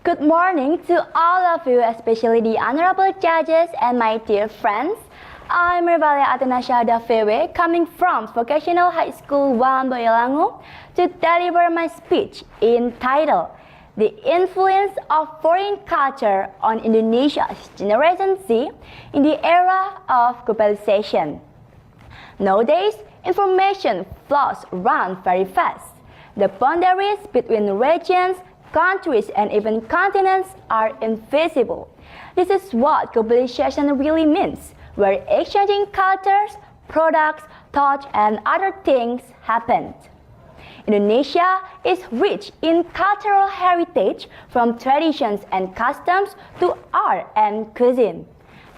Good morning to all of you, especially the honorable judges and my dear friends. I'm Revalia Atanasya Davewe, coming from Vocational High School 1 Boyolangu to deliver my speech entitled The Influence of Foreign Culture on Indonesia's Generation Z in the Era of Globalization. Nowadays, information flows around very fast. The boundaries between regions, countries, and even continents are invisible. This is what globalization really means, where exchanging cultures, products, thoughts, and other things happen. Indonesia is rich in cultural heritage, from traditions and customs to art and cuisine.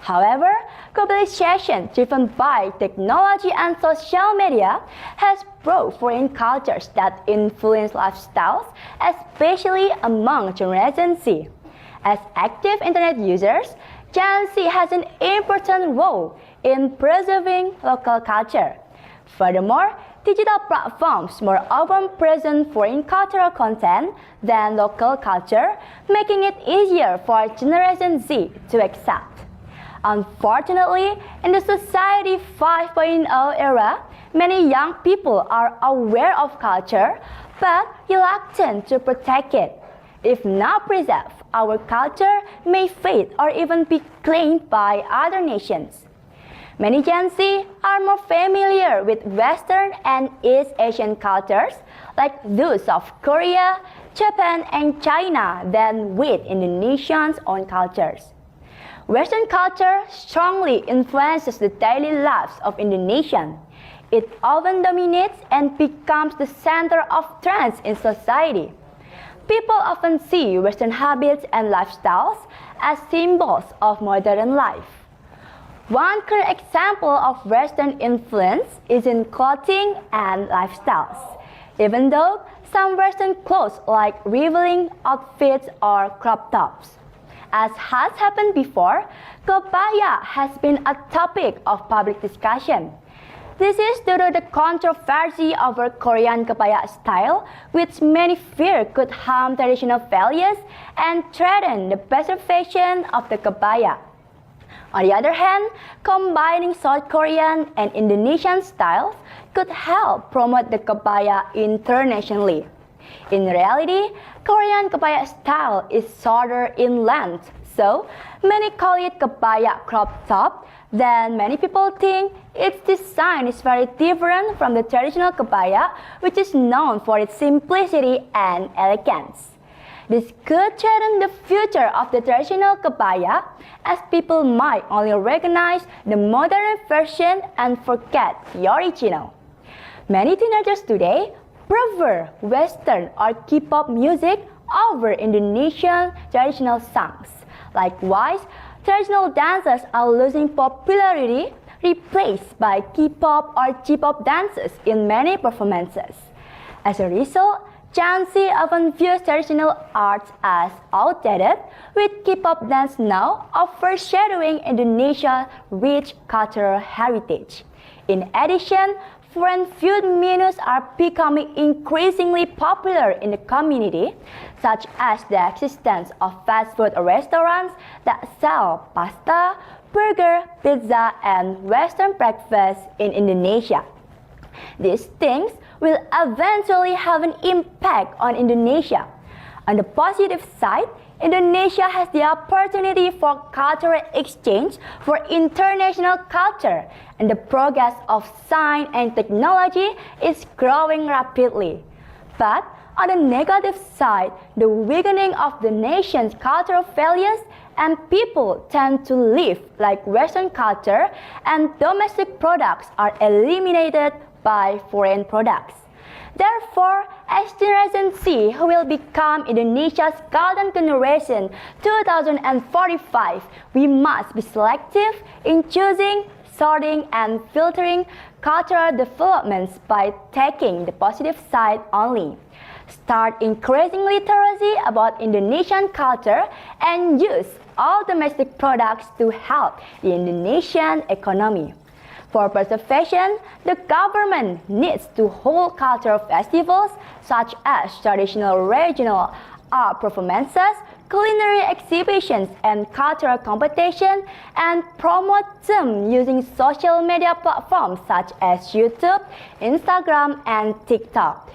However, globalization driven by technology and social media has brought foreign cultures that influence lifestyles, especially among Generation Z. As active internet users, Gen Z has an important role in preserving local culture. Furthermore, digital platforms more often present foreign cultural content than local culture, making it easier for Generation Z to accept. Unfortunately, in the Society 5.0 era, many young people are aware of culture but reluctant to protect it. If not preserved, our culture may fade or even be claimed by other nations. Many Gen Z are more familiar with Western and East Asian cultures, like those of Korea, Japan, and China, than with Indonesians' own cultures. Western culture strongly influences the daily lives of Indonesians. It often dominates and becomes the center of trends in society. People often see Western habits and lifestyles as symbols of modern life. One clear example of Western influence is in clothing and lifestyles. Even though some Western clothes like revealing outfits or crop tops. As has happened before, kebaya has been a topic of public discussion. This is due to the controversy over Korean kebaya style, which many fear could harm traditional values and threaten the preservation of the kebaya. On the other hand, combining South Korean and Indonesian styles could help promote the kebaya internationally. In reality, Korean kebaya style is shorter in length, so many call it kebaya crop top. Then many people think its design is very different from the traditional kebaya, which is known for its simplicity and elegance. This could threaten the future of the traditional kebaya, as people might only recognize the modern version and forget the original. Many teenagers today prefer Western or K-pop music over Indonesian traditional songs. Likewise, traditional dances are losing popularity, replaced by K-pop or J-pop dances in many performances. As a result, Gen Z often views traditional arts as outdated, with K-pop dance now overshadowing Indonesia's rich cultural heritage. In addition, foreign food menus are becoming increasingly popular in the community, such as the existence of fast food restaurants that sell pasta, burger, pizza, and Western breakfast in Indonesia. These things will eventually have an impact on Indonesia. On the positive side, Indonesia has the opportunity for cultural exchange for international culture, and the progress of science and technology is growing rapidly. But on the negative side, the weakening of the nation's cultural values and people tend to live like Western culture, and domestic products are eliminated by foreign products. Therefore, as Generation Z, who will become Indonesia's golden generation 2045, we must be selective in choosing, sorting, and filtering cultural developments by taking the positive side only. Start increasing literacy about Indonesian culture and use all domestic products to help the Indonesian economy. For preservation, the government needs to hold cultural festivals such as traditional regional art performances, culinary exhibitions and cultural competition, and promote them using social media platforms such as YouTube, Instagram, and TikTok.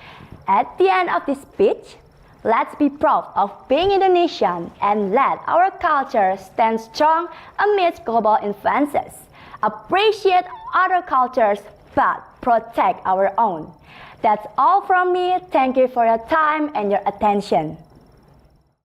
At the end of this speech, let's be proud of being Indonesian and let our culture stand strong amidst global influences. Appreciate other cultures, but protect our own. That's all from me. Thank you for your time and your attention.